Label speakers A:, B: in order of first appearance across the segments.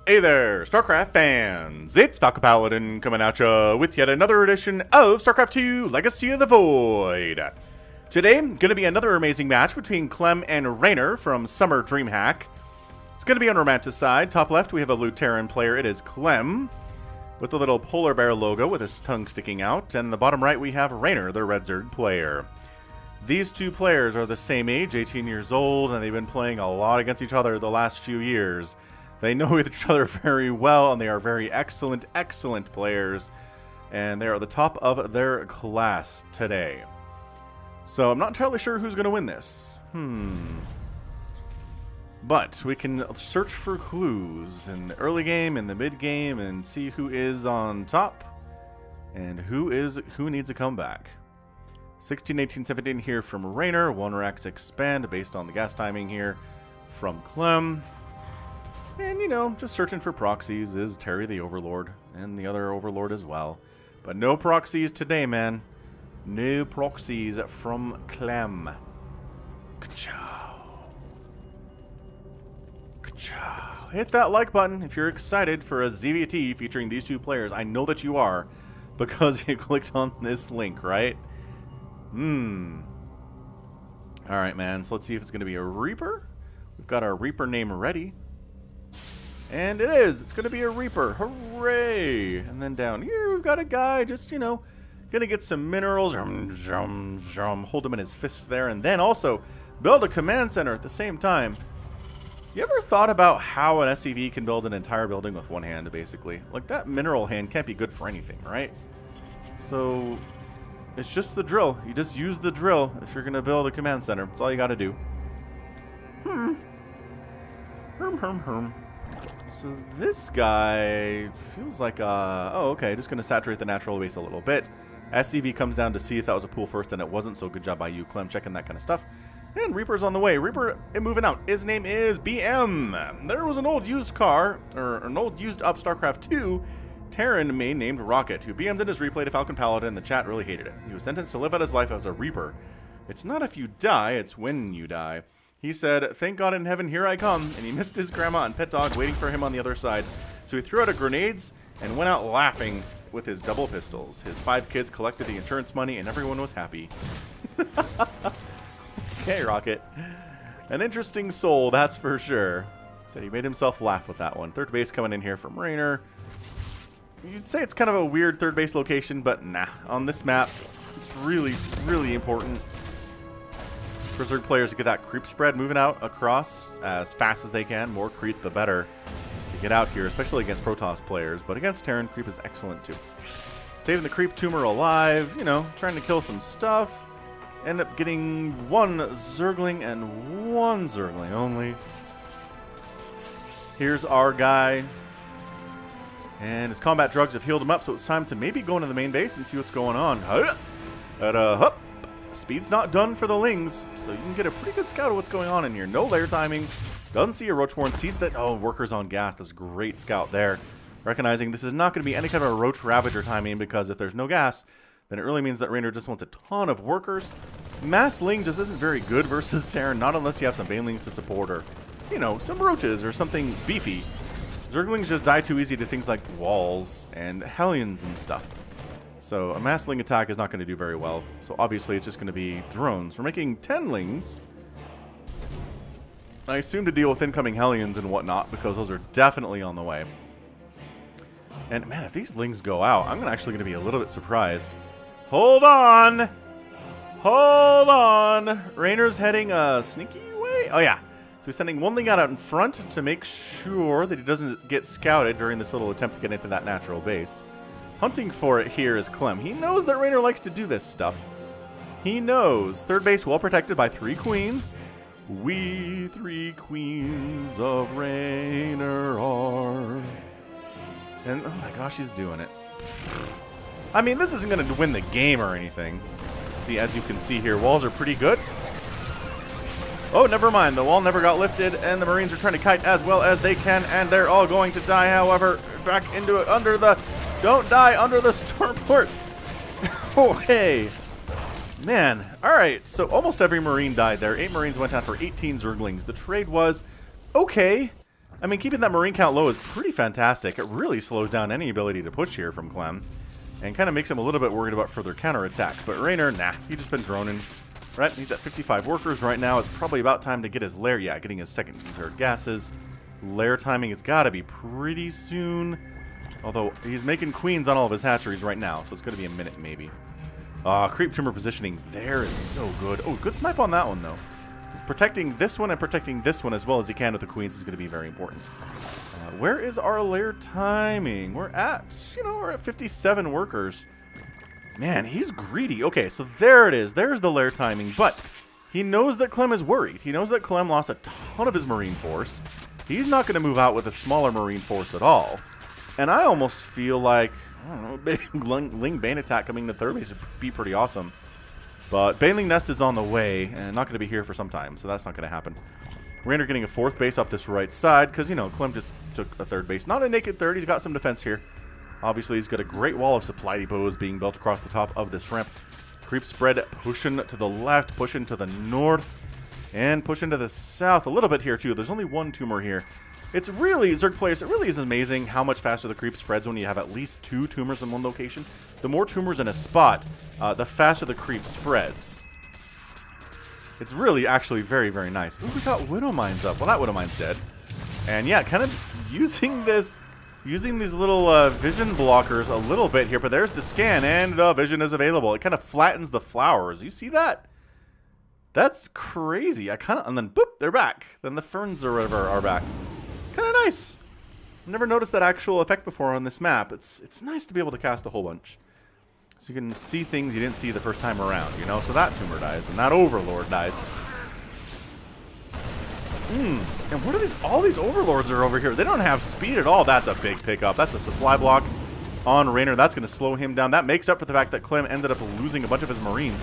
A: Hey there, StarCraft fans! It's Falcon Paladin coming at ya with yet another edition of StarCraft 2 Legacy of the Void. Today, going to be another amazing match between Clem and Reynor from Summer DreamHack. It's going to be on Romanticide. Top left, we have a Lutheran player. It is Clem, with the little polar bear logo with his tongue sticking out. And the bottom right, we have Reynor, the Red Zerg player. These two players are the same age, 18 years old, and they've been playing a lot against each other the last few years. They know each other very well, and they are very excellent, excellent players. And they are at the top of their class today. So I'm not entirely sure who's going to win this. But we can search for clues in the early game, in the mid game, and see who is on top and who needs a comeback. 16, 18, 17 here from Reynor. 1 Rex expand based on the gas timing here from Clem. And, you know, just searching for proxies is Terry the Overlord and the other Overlord as well. But no proxies today, man. No proxies from Clem. Ka-chow. Ka-chow. Hit that like button if you're excited for a ZVT featuring these two players. I know that you are because you clicked on this link, right? Alright, man. So let's see if it's going to be a Reaper. We've got our Reaper name ready. And it is. It's going to be a Reaper. Hooray! And then down here, we've got a guy just, you know, going to get some minerals. Hold him in his fist there. And then also build a command center at the same time. You ever thought about how an SCV can build an entire building with one hand, basically? Like, that mineral hand can't be good for anything, right? So it's just the drill. You just use the drill if you're going to build a command center. That's all you got to do. So this guy feels like, oh, okay, just going to saturate the natural base a little bit. SCV comes down to see if that was a pool first, and it wasn't, so good job by you, Clem, checking that kind of stuff. And Reaper's on the way. Reaper moving out. His name is BM. There was an old used car, or an old used up StarCraft 2 Terran main named Rocket, who BM'd in his replay to Falcon Paladin, and the chat really hated it. He was sentenced to live out his life as a Reaper. It's not if you die, it's when you die. He said, "Thank God in heaven, here I come," and he missed his grandma and pet dog waiting for him on the other side. So he threw out grenades and went out laughing with his double pistols. His 5 kids collected the insurance money, and everyone was happy. Okay, Rocket. An interesting soul, that's for sure. Said he made himself laugh with that one. Third base coming in here from Reynor. You'd say it's kind of a weird third base location, but nah. On this map, it's really, really important for Zerg players to get that creep spread moving out across as fast as they can. More creep, the better to get out here, especially against Protoss players. But against Terran, creep is excellent too. Saving the creep tumor alive, you know, trying to kill some stuff. End up getting 1 Zergling and 1 Zergling only. Here's our guy. And his combat drugs have healed him up, so it's time to maybe go into the main base and see what's going on. Speed's not done for the Lings, so you can get a pretty good scout of what's going on in here. No layer timing. Doesn't see a Roachborn. Sees that, oh, workers on gas. That's a great scout there. Recognizing this is not going to be any kind of a Roach Ravager timing, because if there's no gas, then it really means that Reynor just wants a ton of workers. Mass Ling just isn't very good versus Terran, not unless you have some Banelings to support, or, you know, some Roaches or something beefy. Zerglings just die too easy to things like walls and Hellions and stuff. So a Mass Ling attack is not going to do very well. So obviously it's just going to be drones. We're making 10 Lings. I assume to deal with incoming Hellions and whatnot, because those are definitely on the way. And man, if these Lings go out, I'm actually going to be a little bit surprised. Hold on! Hold on! Reynor's heading a sneaky way? Oh yeah. So he's sending 1 Ling out in front to make sure that he doesn't get scouted during this little attempt to get into that natural base. Hunting for it here is Clem. He knows that Reynor likes to do this stuff. He knows. Third base well protected by 3 queens. We 3 queens of Reynor are. And oh my gosh, he's doing it. I mean, this isn't going to win the game or anything. See, as you can see here, walls are pretty good. Oh, never mind. The wall never got lifted, and the Marines are trying to kite as well as they can, and they're all going to die, however. Back into it, under the... Don't die under the starport. Oh, hey. Man. All right. So almost every Marine died there. 8 Marines went down for 18 Zerglings. The trade was okay. I mean, keeping that Marine count low is pretty fantastic. It really slows down any ability to push here from Clem. And kind of makes him a little bit worried about further counterattacks. But Reynor, nah, he's just been droning. Right, he's at 55 workers right now. It's probably about time to get his lair. Yeah, getting his second and third gases. Lair timing has got to be pretty soon. Although, he's making queens on all of his hatcheries right now. So it's going to be a minute maybe. Creep tumor positioning there is so good. Oh, good snipe on that one, though. Protecting this one and protecting this one as well as he can with the queens is going to be very important. Where is our lair timing? We're at 57 workers. Man, he's greedy. Okay, so there it is. There's the lair timing, but he knows that Clem is worried. He knows that Clem lost a ton of his marine force. He's not going to move out with a smaller marine force at all. And I almost feel like, I don't know, big Ling Bane attack coming to third base would be pretty awesome. But Baneling Nest is on the way, and not going to be here for some time, so that's not going to happen. Reynor getting a fourth base up this right side, because, Clem just took a third base. Not a naked third, he's got some defense here. Obviously, he's got a great wall of supply depots being built across the top of this ramp. Creep spread pushing to the left, pushing to the north, and pushing to the south a little bit here, too. There's only one tumor here. It's really, Zerg players, it really is amazing how much faster the creep spreads when you have at least 2 tumors in one location. The more tumors in a spot, the faster the creep spreads. It's really actually very, very nice. Ooh, we got Widow Mines up. Well, that Widow Mine's dead. And yeah, kind of using these little vision blockers a little bit here, but there's the scan, and the vision is available. It kind of flattens the flowers. You see that? That's crazy. And then, boop, they're back. Then the ferns or whatever are back. Kind of nice. I've never noticed that actual effect before on this map. It's nice to be able to cast a whole bunch. So you can see things you didn't see the first time around, So that tumor dies, and that Overlord dies. And what are these? All these Overlords are over here. They don't have speed at all. That's a big pickup. That's a supply block on Reynor. That's going to slow him down. That makes up for the fact that Clem ended up losing a bunch of his Marines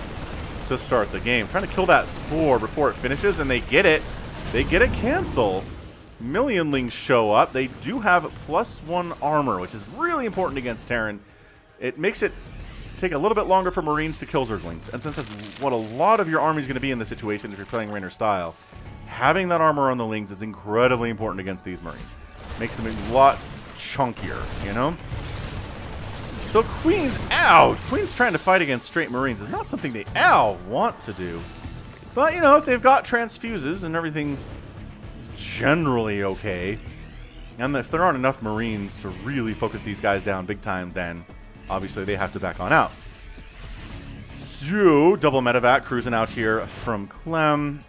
A: to start the game. Trying to kill that Spore before it finishes, and they get it. They get a cancel. Millionlings show up. They do have +1 armor, which is really important against Terran. It makes it take a little bit longer for Marines to kill Zerglings. And since that's what a lot of your army is going to be in this situation if you're playing Reynor style, having that armor on the Lings is incredibly important against these Marines. Makes them a lot chunkier, So Queens, Queens trying to fight against straight Marines is not something they, want to do. But, if they've got transfuses and everything is generally okay, and if there aren't enough Marines to really focus these guys down big time, then obviously they have to back on out. So, double medevac cruising out here from Clem.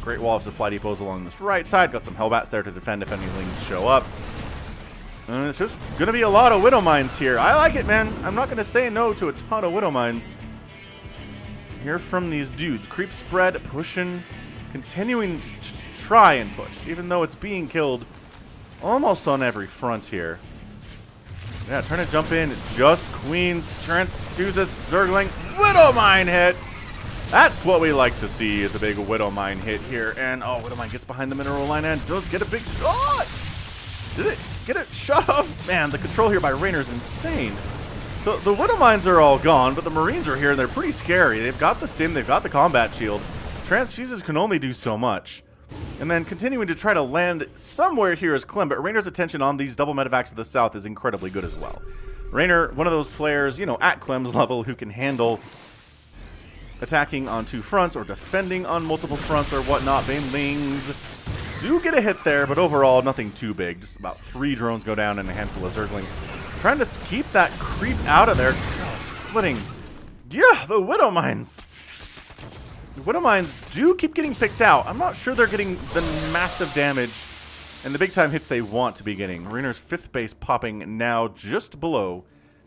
A: Great wall of supply depots along this right side. Got some Hellbats there to defend if any Lings show up. And it's just going to be a lot of Widow Mines here. I like it, man. I'm not going to say no to a ton of Widow Mines. Here from these dudes. Creep spread, pushing, continuing to try and push, even though it's being killed almost on every front here. Yeah, trying to jump in. Just Queens, transfuses, Zergling, Widow Mine hit. That's what we like to see, is a big Widow Mine hit here. And, Widow Mine gets behind the mineral line and does get a big shot. Did it get it shut off? Man, the control here by Reynor is insane. So the Widow Mines are all gone, but the Marines are here and they're pretty scary. They've got the stim, they've got the combat shield. Transfuses can only do so much. And then continuing to try to land somewhere here is Clem, but Reynor's attention on these double medevacs to the south is incredibly good as well. Reynor, one of those players, at Clem's level who can handle attacking on 2 fronts or defending on multiple fronts or whatnot. Banelings do get a hit there, but overall nothing too big. Just about 3 drones go down and a handful of Zerglings. Trying to keep that creep out of there. God, splitting. Yeah, the Widow Mines. The Widow Mines do keep getting picked out. I'm not sure they're getting the massive damage and the big time hits they want to be getting. Reynor's 5th base popping now just below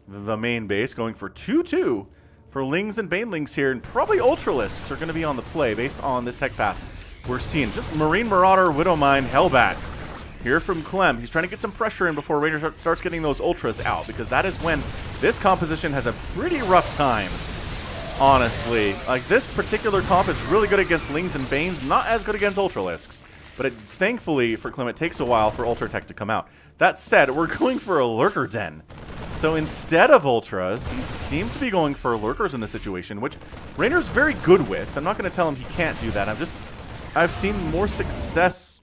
A: the main base, going for 2-2 for Lings and Banelings here, and probably Ultralisks are going to be on the play based on this tech path we're seeing. Just Marine Marauder, Widow Mine, Hellbat. Here from Clem. He's trying to get some pressure in before Reynor starts getting those Ultras out, because that is when this composition has a pretty rough time. Honestly, like, this particular comp is really good against Lings and Banes, not as good against Ultralisks. But thankfully for Clem, it takes a while for Ultra Tech to come out. That said, we're going for a Lurker Den. So instead of Ultras, he seems to be going for Lurkers in this situation, which Reynor's very good with. I'm not going to tell him he can't do that. I've seen more success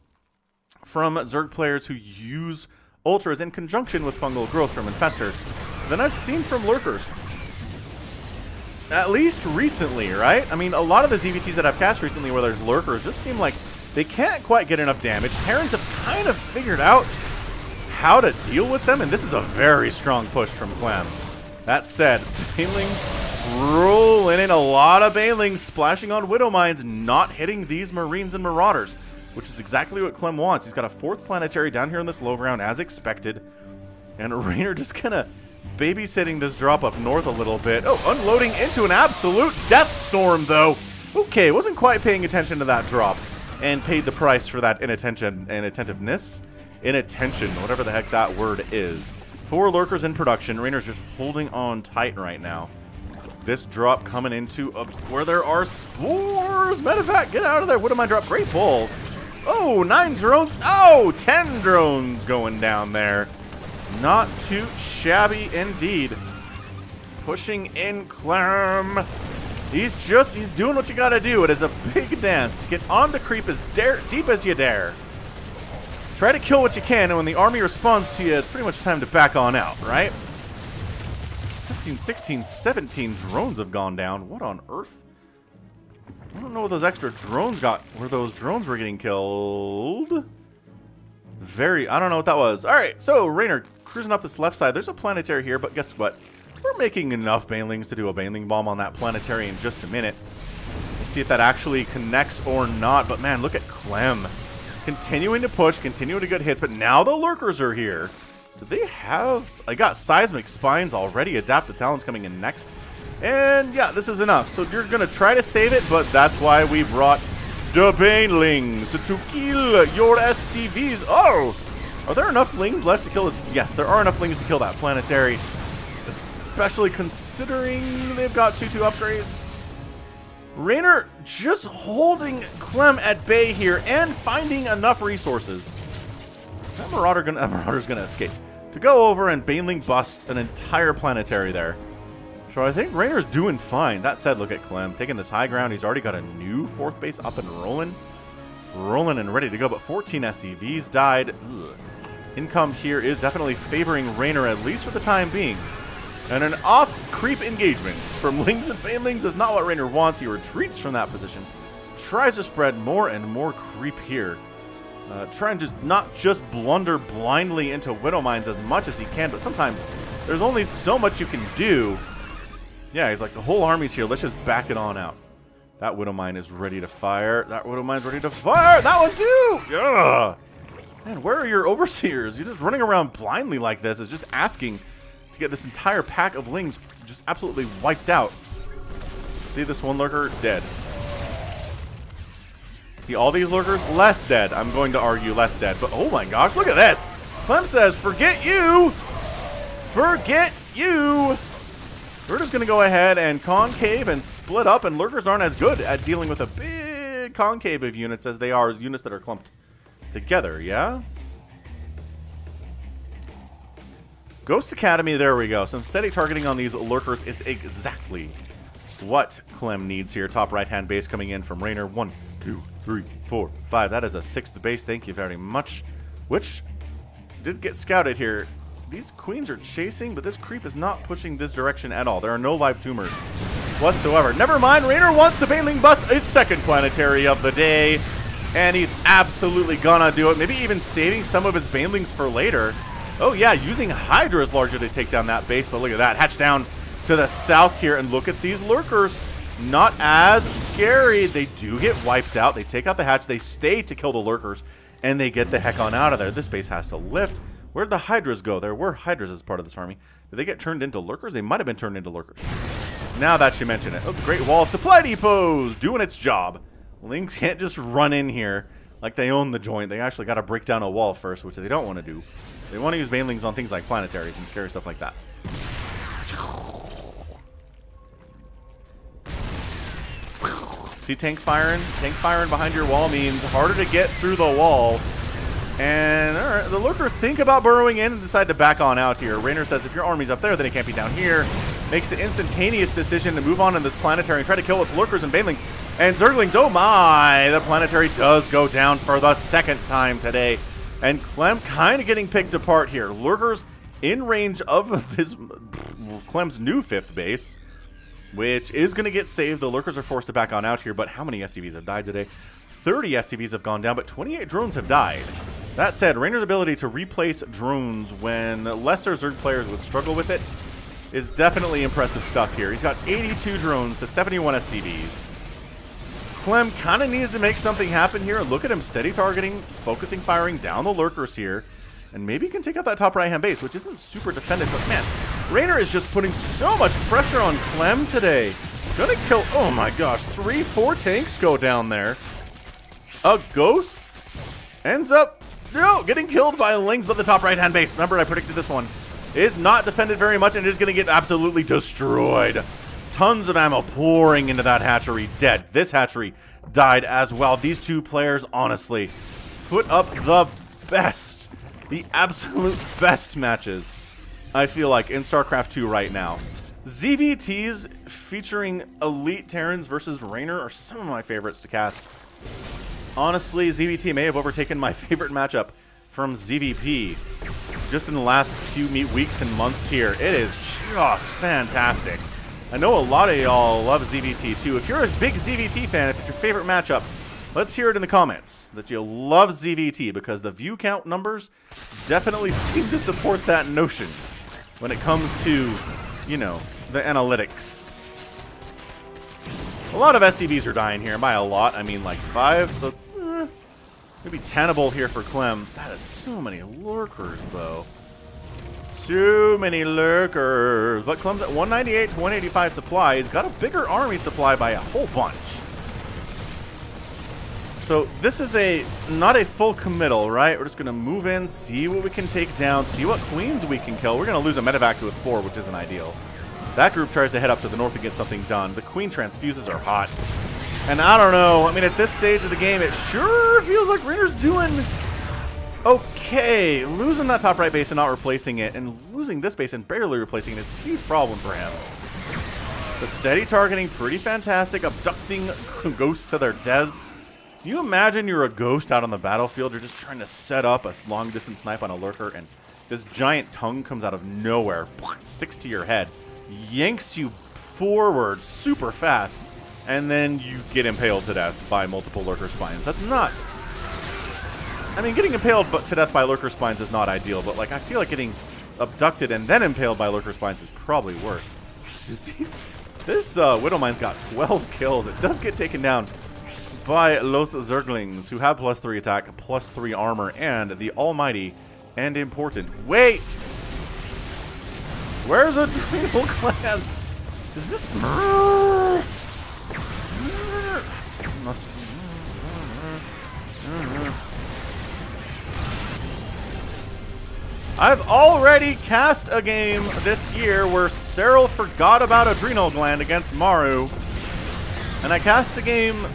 A: from Zerg players who use Ultras in conjunction with fungal growth from infestors than I've seen from lurkers. At least recently, right? I mean, a lot of the ZVTs that I've cast recently where there's lurkers just seem like they can't quite get enough damage. Terrans have kind of figured out how to deal with them, and this is a very strong push from Clem. That said, Banelings rolling in, a lot of Banelings splashing on Widow Mines, not hitting these Marines and Marauders, which is exactly what Clem wants. He's got a 4th planetary down here in this low ground as expected, and Reynor just kind of babysitting this drop up north a little bit. Oh, unloading into an absolute death storm, though. Okay, wasn't quite paying attention to that drop, and paid the price for that inattention and attentiveness. Inattention, whatever the heck that word is. 4 lurkers in production. Reynor's just holding on tight right now. This drop coming into where there are spores. Medevac, get out of there. What am I drop? Great pull. Oh, 9 drones. Oh, 10 drones going down there. Not too shabby indeed. Pushing in Clem. He's doing what you gotta do. It is a big dance. Get on the creep as deep as you dare. Try to kill what you can, and when the army responds to you, it's pretty much time to back on out, right? 15, 16, 17 drones have gone down. What on earth? I don't know what those extra drones got, where those drones were getting killed. I don't know what that was. All right, so Reynor cruising up this left side. There's a planetary here, but guess what? We're making enough Banelings to do a Baneling bomb on that planetary in just a minute. We'll see if that actually connects or not, but man, look at Clem. Continuing to push, continuing to get hits, but now the lurkers are here. Do they have... I got Seismic Spines already. Adapt the Talons coming in next. And yeah, this is enough. So you're going to try to save it, but that's why we brought the Banelings to kill your SCVs. Oh! Are there enough lings left to kill this? Yes, there are enough lings to kill that planetary. Especially considering they've got 2-2 upgrades. Reynor just holding Clem at bay here and finding enough resources. That Marauder's gonna escape to go over and Baneling bust an entire planetary there. So I think Reynor's doing fine. That said, look at Clem taking this high ground. He's already got a new 4th base up and rolling and ready to go. But 14 SCVs died. Ugh. Income here is definitely favoring Reynor, at least for the time being. And an off-creep engagement from Lings and Banelings is not what Reynor wants. He retreats from that position. Tries to spread more and more creep here. Trying to not just blunder blindly into Widow Mines as much as he can, but sometimes there's only so much you can do. Yeah, he's like, the whole army's here. Let's just back it on out. That Widow Mine is ready to fire. That Widow Mine's ready to fire. That one too! Ugh. Man, where are your overseers? You're just running around blindly like this. It's just asking to get this entire pack of Lings just absolutely wiped out. See this one lurker? Dead. See all these lurkers? Less dead. I'm going to argue less dead. But oh my gosh, look at this! Clem says, forget you! Forget you! We're just going to go ahead and concave and split up, and lurkers aren't as good at dealing with a big concave of units as they are units that are clumped together, yeah? Ghost Academy, there we go. Some steady targeting on these lurkers is exactly what Clem needs here. Top right-hand base coming in from Reynor. 1, 2, 3, 4, 5. That is a 6th base. Thank you very much. Which did get scouted here. These queens are chasing, but this creep is not pushing this direction at all. There are no live tumors whatsoever. Never mind. Reynor wants to Baneling bust his 2nd planetary of the day. And he's absolutely gonna do it. Maybe even saving some of his Banelings for later. Oh yeah, using Hydras larger to take down that base, but look at that. Hatch down to the south here, and look at these lurkers. Not as scary. They do get wiped out. They take out the hatch. They stay to kill the lurkers, and they get the heck on out of there. This base has to lift. Where'd the Hydras go? There were Hydras as part of this army. Did they get turned into lurkers? They might have been turned into lurkers. Now that you mention it. Oh, Great Wall of Supply Depots doing its job. Lings can't just run in here like they own the joint. They actually got to break down a wall first, which they don't want to do. They want to use Banelings on things like planetaries and scary stuff like that. See tank firing? Tank firing behind your wall means harder to get through the wall. And all right, the lurkers think about burrowing in and decide to back on out here. Reynor says if your army's up there, then it can't be down here. Makes the instantaneous decision to move on in this planetary and try to kill its lurkers and Banelings. And Zerglings, oh my! The planetary does go down for the 2nd time today. And Clem kind of getting picked apart here. Lurkers in range of this Clem's new 5th base, which is going to get saved. The Lurkers are forced to back on out here, but how many SCVs have died today? 30 SCVs have gone down, but 28 drones have died. That said, Reynor's ability to replace drones when lesser Zerg players would struggle with it is definitely impressive stuff here. He's got 82 drones to 71 SCVs. Clem kind of needs to make something happen here. Look at him steady targeting, focusing, firing down the Lurkers here. And maybe he can take out that top right-hand base, which isn't super defended. But man, Reynor is just putting so much pressure on Clem today. Gonna kill, oh my gosh, 3-4 tanks go down there. A ghost ends up getting killed by Lings, but the top right-hand base, remember I predicted this one, is not defended very much and is going to get absolutely destroyed. Tons of ammo pouring into that hatchery, dead. This hatchery died as well. These two players, honestly, put up the best, the absolute best matches, I feel like, in StarCraft 2 right now. ZVTs featuring Elite Terrans versus Reynor are some of my favorites to cast. Honestly, ZVT may have overtaken my favorite matchup from ZVP just in the last few weeks and months here. It is just fantastic. I know a lot of y'all love ZVT too. If you're a big ZVT fan, if it's your favorite matchup, let's hear it in the comments that you love ZVT, because the view count numbers definitely seem to support that notion when it comes to, you know, the analytics. A lot of SCVs are dying here. By a lot, I mean like 5, so maybe tenable here for Clem. That is so many Lurkers, though. Too many Lurkers. But Clem's at 198 to 185 supply. He's got a bigger army supply by a whole bunch. So this is not a full committal, right? We're just going to move in, see what we can take down, see what queens we can kill. We're going to lose a medevac to a spore, which isn't ideal. That group tries to head up to the north and get something done. The queen transfuses are hot. And I don't know. I mean, at this stage of the game, it sure feels like Reynor's doing okay. Losing that top right base and not replacing it, and losing this base and barely replacing it is a huge problem for him. The steady targeting, pretty fantastic. Abducting ghosts to their deaths. Can you imagine you're a ghost out on the battlefield? You're just trying to set up a long-distance snipe on a lurker, and this giant tongue comes out of nowhere, sticks to your head, yanks you forward super fast, and then you get impaled to death by multiple lurker spines. That's not... I mean, getting impaled to death by lurker spines is not ideal, but like I feel like getting abducted and then impaled by lurker spines is probably worse. Dude, this Widowmine's got 12 kills. It does get taken down by Los Zerglings, who have +3 attack, +3 armor, and the almighty and important... Wait! Where's Adrenal Clans? Is this... I've already cast a game this year where Cyril forgot about Adrenal Gland against Maru. And I cast a game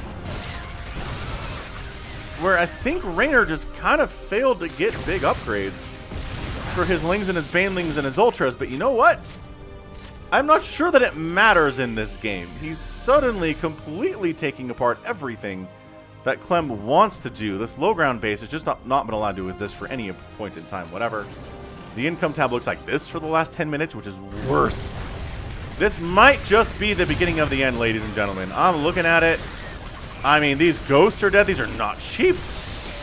A: where I think Reynor just kind of failed to get big upgrades for his Lings and his Banelings and his Ultras. But you know what? I'm not sure that it matters in this game. He's suddenly completely taking apart everything that Clem wants to do. This low ground base has just not been allowed to exist for any point in time, whatever. The income tab looks like this for the last 10 minutes, which is worse. This might just be the beginning of the end, ladies and gentlemen. I'm looking at it. I mean, these ghosts are dead. These are not cheap.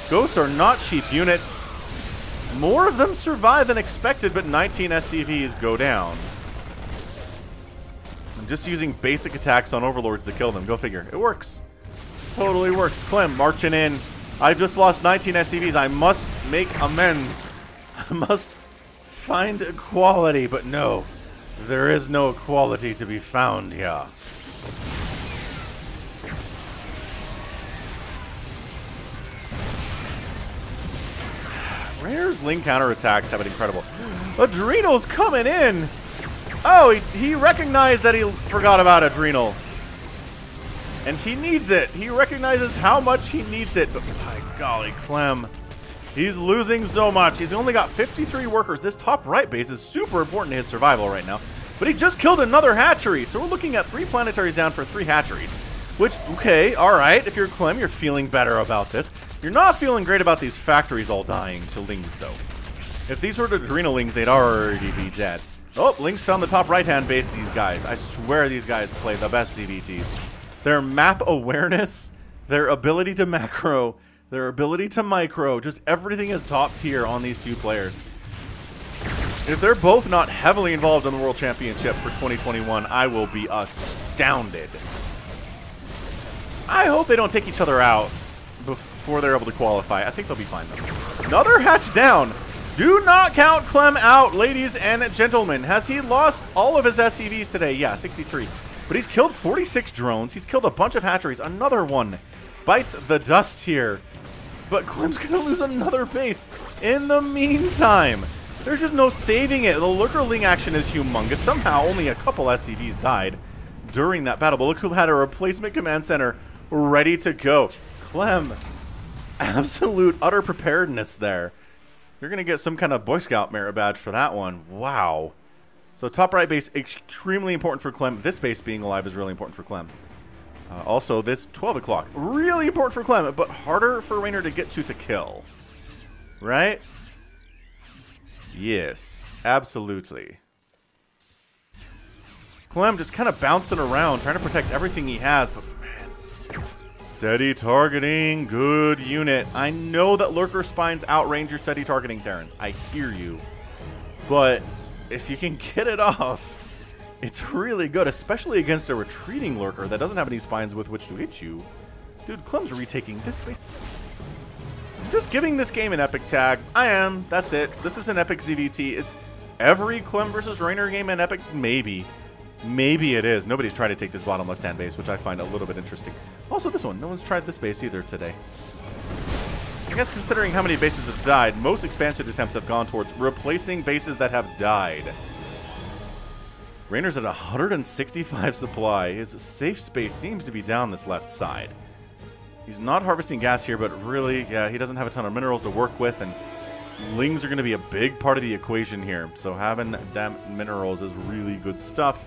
A: Ghosts are not cheap units. More of them survive than expected, but 19 SCVs go down. I'm just using basic attacks on overlords to kill them. Go figure. It works. Totally works. Clem marching in. I've just lost 19 SCVs. I must make amends. I must find equality, but no. There is no equality to be found here. Reynor's Ling counterattacks have been incredible. Adrenal's coming in! Oh, he recognized that he forgot about Adrenal. And he needs it. He recognizes how much he needs it. But my golly, Clem. He's losing so much. He's only got 53 workers. This top right base is super important to his survival right now. But he just killed another hatchery. So we're looking at 3 planetaries down for 3 hatcheries. Which, okay, alright. If you're Clem, you're feeling better about this. You're not feeling great about these factories all dying to Lings, though. If these were to Adrenalings, they'd already be dead. Oh, Lings found the top right-hand base, these guys. I swear these guys play the best CVTs. Their map awareness, their ability to macro, their ability to micro, just everything is top tier on these two players. If they're both not heavily involved in the World Championship for 2021, I will be astounded. I hope they don't take each other out before they're able to qualify. I think they'll be fine, though. Another hatch down. Do not count Clem out, ladies and gentlemen. Has he lost all of his SCVs today? Yeah, 63. But he's killed 46 drones. He's killed a bunch of hatcheries. Another one bites the dust here. But Clem's going to lose another base. In the meantime, there's just no saving it. The Lurkerling action is humongous. Somehow only a couple SCVs died during that battle. But look who had a replacement command center ready to go. Clem, absolute utter preparedness there. You're going to get some kind of Boy Scout merit badge for that one. Wow. So top right base, extremely important for Clem. This base being alive is really important for Clem. Also, this 12 o'clock, really important for Clem, but harder for Reynor to get to kill. Right? Yes, absolutely. Clem just kind of bouncing around, trying to protect everything he has, but man, steady targeting, good unit. I know that Lurker Spines outrange your steady targeting Terrans. I hear you. But if you can get it off, it's really good, especially against a retreating Lurker that doesn't have any spines with which to hit you. Dude, Clem's retaking this base. I'm just giving this game an epic tag. I am. That's it. This is an epic ZVT. Is every Clem versus Reynor game an epic? Maybe. Maybe it is. Nobody's tried to take this bottom left-hand base, which I find a little bit interesting. Also, this one. No one's tried this base either today. I guess considering how many bases have died, most expansion attempts have gone towards replacing bases that have died. Reynor's at 165 supply. His safe space seems to be down this left side. He's not harvesting gas here, but really, yeah, he doesn't have a ton of minerals to work with, and Lings are going to be a big part of the equation here. So having damn minerals is really good stuff.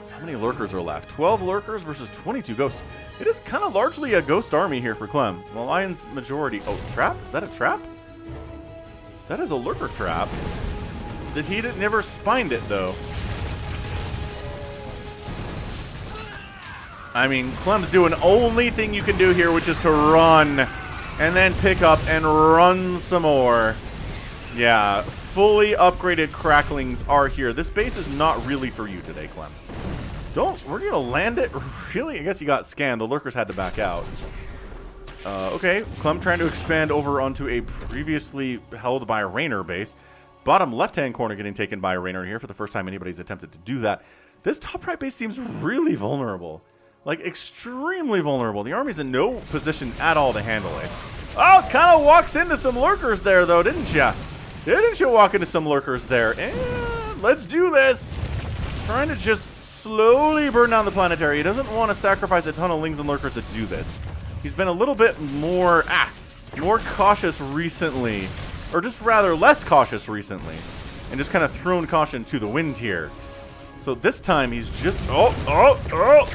A: So how many lurkers are left? 12 lurkers versus 22 ghosts. It is kind of largely a ghost army here for Clem. The lion's majority. Oh, trap? Is that a trap? That is a lurker trap. He never spined it, though. I mean, Clem's doing the only thing you can do here, which is to run. And then pick up and run some more. Yeah, fully upgraded cracklings are here. This base is not really for you today, Clem. We're going to land it? Really? I guess you got scanned. The lurkers had to back out. Okay, Clem trying to expand over onto a previously held by Reynor base. Bottom left-hand corner getting taken by Reynor here for the first time anybody's attempted to do that. This top right base seems really vulnerable. Like, extremely vulnerable. The army's in no position at all to handle it. Oh, kind of walks into some lurkers there, though, didn't ya? Didn't you walk into some lurkers there? And let's do this. Trying to just slowly burn down the planetary. He doesn't want to sacrifice a ton of Lings and lurkers to do this. He's been a little bit more cautious recently. Or just rather less cautious recently. And just kind of thrown caution to the wind here. So this time he's just...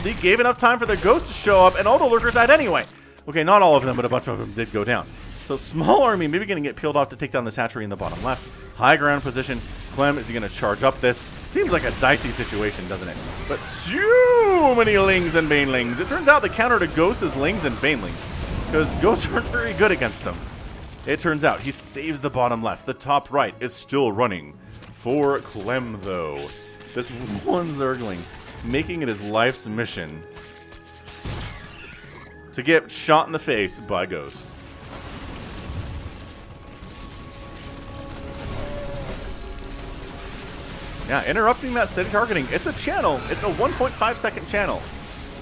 A: He gave enough time for the ghost to show up, and all the lurkers died anyway. Okay, not all of them, but a bunch of them did go down. So small army maybe going to get peeled off to take down this hatchery in the bottom left. High ground position. Clem, is he going to charge up this? Seems like a dicey situation, doesn't it? But so many Lings and Banelings. It turns out the counter to ghosts is Lings and Banelings. Because ghosts aren't very good against them. It turns out he saves the bottom left. The top right is still running for Clem, though. This one Zergling making it his life's mission to get shot in the face by ghosts. Yeah, interrupting that steady targeting. It's a channel. It's a 1.5 second channel.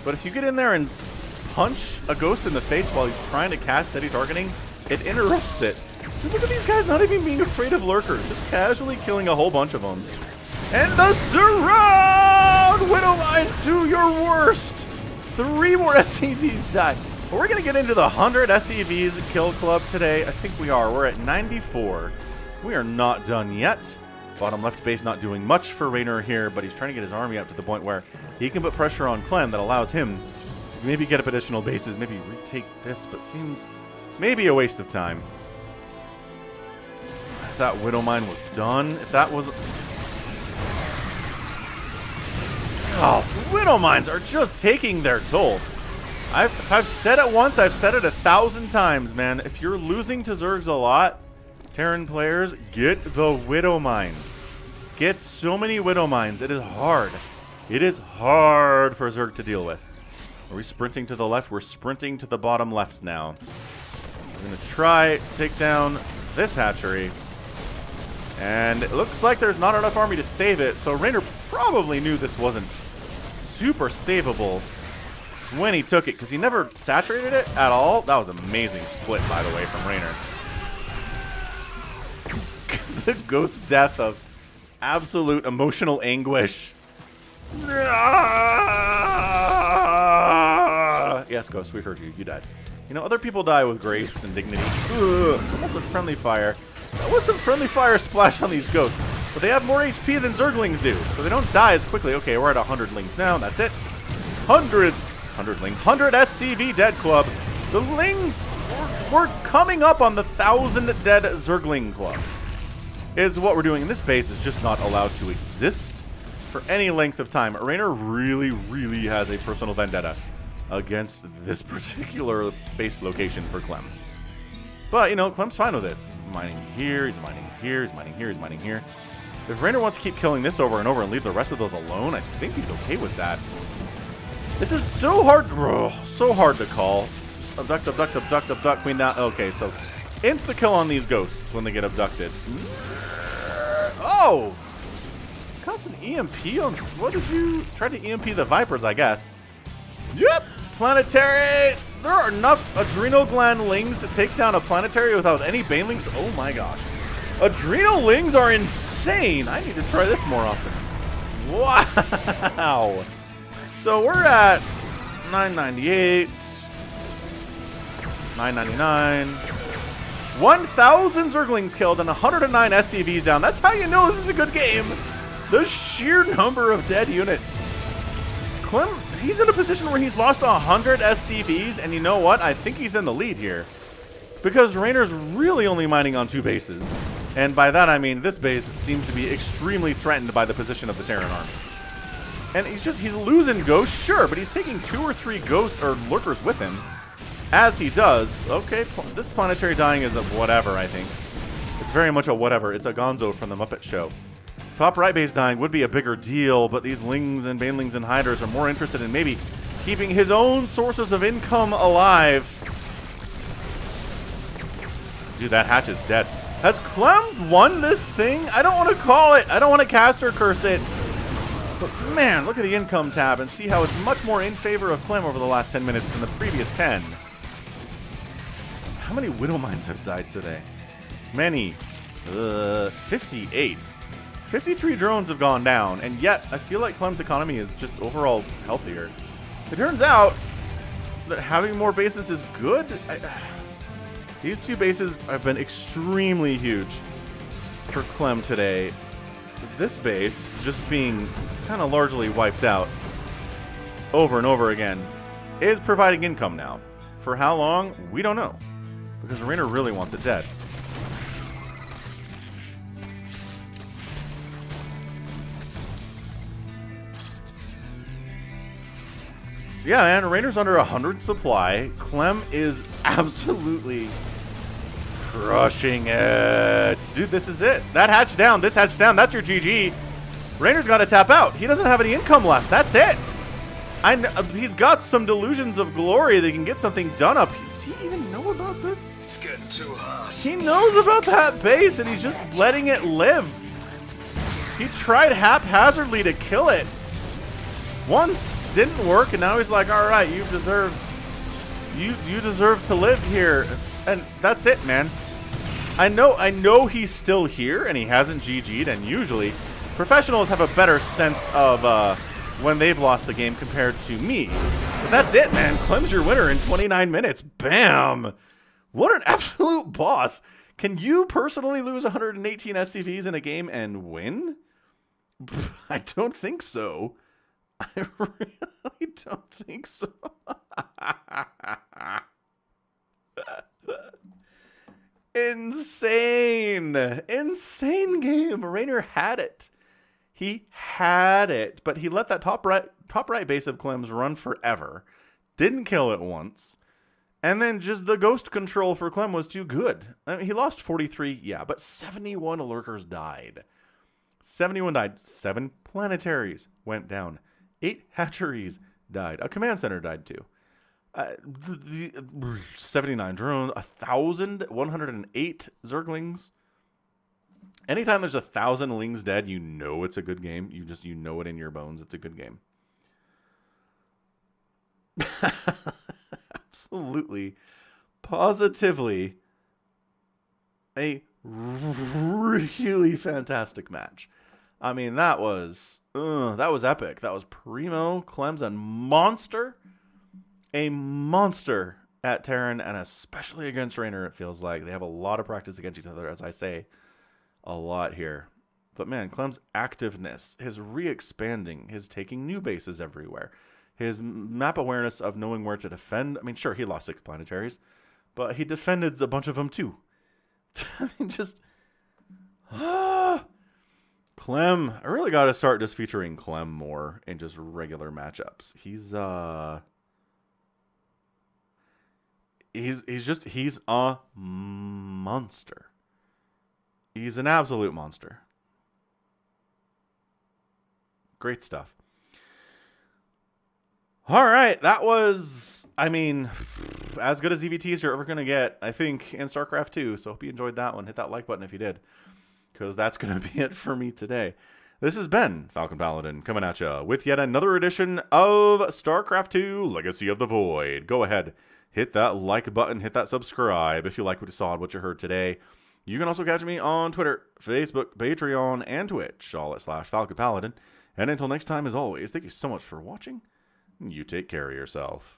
A: But if you get in there and punch a ghost in the face while he's trying to cast steady targeting, it interrupts it. Dude, look at these guys not even being afraid of lurkers. Just casually killing a whole bunch of them. And the surround! Widow Lions do your worst! 3 more SCVs die. But we're going to get into the 100 SCVs kill club today. I think we are. We're at 94. We are not done yet. Bottom left base not doing much for Reynor here, but he's trying to get his army up to the point where he can put pressure on Clem that allows him Maybe get up additional bases, maybe retake this, but seems maybe a waste of time. If that Widow Mine was done, if that was... Oh, Widow Mines are just taking their toll. If I've said it once, I've said it 1,000 times, man. If you're losing to Zergs a lot, Terran players, get the Widow Mines. Get so many Widow Mines. It is hard. It is hard for Zerg to deal with. Are we sprinting to the left? We're sprinting to the bottom left now. We're going to try to take down this hatchery. And it looks like there's not enough army to save it, so Reynor probably knew this wasn't super savable when he took it, because he never saturated it at all. That was an amazing split, by the way, from Reynor. The ghost death of absolute emotional anguish. Yes, Ghost, we heard you. You died. You know, other people die with grace and dignity. Ugh, it's almost a friendly fire. That was some friendly fire splash on these ghosts. But they have more HP than Zerglings do, so they don't die as quickly. Okay, we're at 100 lings now. That's it. 100 SCV dead club. The ling... We're coming up on the 1,000 dead Zergling club. Is what we're doing. And this base is just not allowed to exist for any length of time. Reynor really, really has a personal vendetta against this particular base location for Clem. But, you know, Clem's fine with it. He's mining here, he's mining here, he's mining here, he's mining here. If Reynor wants to keep killing this over and over and leave the rest of those alone, I think he's okay with that. This is so hard, so hard to call. Just abduct, abduct, abduct, abduct, queen down. Okay, so insta-kill on these ghosts when they get abducted. Oh! Cost an EMP on... What did you... Try to EMP the Vipers, I guess. Yep! Planetary! There are enough Adrenal Gland Lings to take down a Planetary without any Banelings. Oh my gosh. Adrenal Lings are insane! I need to try this more often. Wow! So we're at 998, 999, 1,000 Zerglings killed and 109 SCVs down. That's how you know this is a good game. The sheer number of dead units. Clem, he's in a position where he's lost 100 SCVs, and you know what? I think he's in the lead here. Because Reynor's really only mining on 2 bases. And by that I mean this base seems to be extremely threatened by the position of the Terran army. And he's losing ghosts, sure, but he's taking 2 or 3 ghosts or lurkers with him. As he does. Okay, this planetary dying is a whatever, I think. It's very much a whatever. It's a gonzo from the Muppet Show. Top right base dying would be a bigger deal, but these Lings and Banelings and Hydras are more interested in maybe keeping his own sources of income alive. Dude, that hatch is dead. Has Clem won this thing? I don't want to call it. I don't want to cast or curse it. But man, look at the income tab and see how it's much more in favor of Clem over the last 10 minutes than the previous 10. How many Widow Mines have died today? Many. 58. 53 drones have gone down, and yet I feel like Clem's economy is just overall healthier. It turns out that having more bases is good. These 2 bases have been extremely huge for Clem today. This base just being kind of largely wiped out over and over again is providing income now. For how long? We don't know. Because Reynor really wants it dead. Yeah, man, Reynor's under 100 supply. Clem is absolutely crushing it. Dude, this is it. That hatch down, this hatch down, that's your GG. Reynor's got to tap out. He doesn't have any income left. That's it. He's got some delusions of glory that he can get something done up. Does he even know about this?
B: It's getting too hot.
A: He knows about that base, and he's just letting it live. He tried haphazardly to kill it. Once didn't work, and now he's like, all right, you deserve to live here. And that's it, man. I know he's still here, and he hasn't GG'd, and usually professionals have a better sense of when they've lost the game compared to me. But that's it, man. Clem's your winner in 29 minutes. Bam! What an absolute boss. Can you personally lose 118 SCVs in a game and win? I don't think so. I really don't think so. Insane. Insane game. Reynor had it. He had it, but he let that top right base of Clem's run forever. Didn't kill it once. And then just the ghost control for Clem was too good. I mean, he lost 43, yeah, but 71 lurkers died. 71 died. 7 planetaries went down. 8 hatcheries died. A command center died too. 79 drones. 1,108 zerglings. Anytime there's 1,000 lings dead, you know it's a good game. You know it in your bones. It's a good game. Absolutely, positively, a really fantastic match. I mean, that was epic. That was primo. Clem's a monster at Terran, and especially against Reynor. It feels like they have a lot of practice against each other, as I say a lot here. But man, Clem's activeness, his re-expanding, his taking new bases everywhere, his map awareness of knowing where to defend. I mean, sure, he lost 6 planetaries, but he defended a bunch of them too. I mean, just... Clem. I really got to start just featuring Clem more in just regular matchups. He's a monster. He's an absolute monster. Great stuff. All right, that was, I mean, as good as EVT as you're ever going to get, I think, in StarCraft 2. So hope you enjoyed that one. Hit that like button if you did, because that's going to be it for me today. This has been Falcon Paladin coming at you with yet another edition of StarCraft 2 Legacy of the Void. Go ahead, hit that like button, hit that subscribe if you like what you saw and what you heard today. You can also catch me on Twitter, Facebook, Patreon, and Twitch, all at /Falcon Paladin. And until next time, as always, thank you so much for watching. You take care of yourself.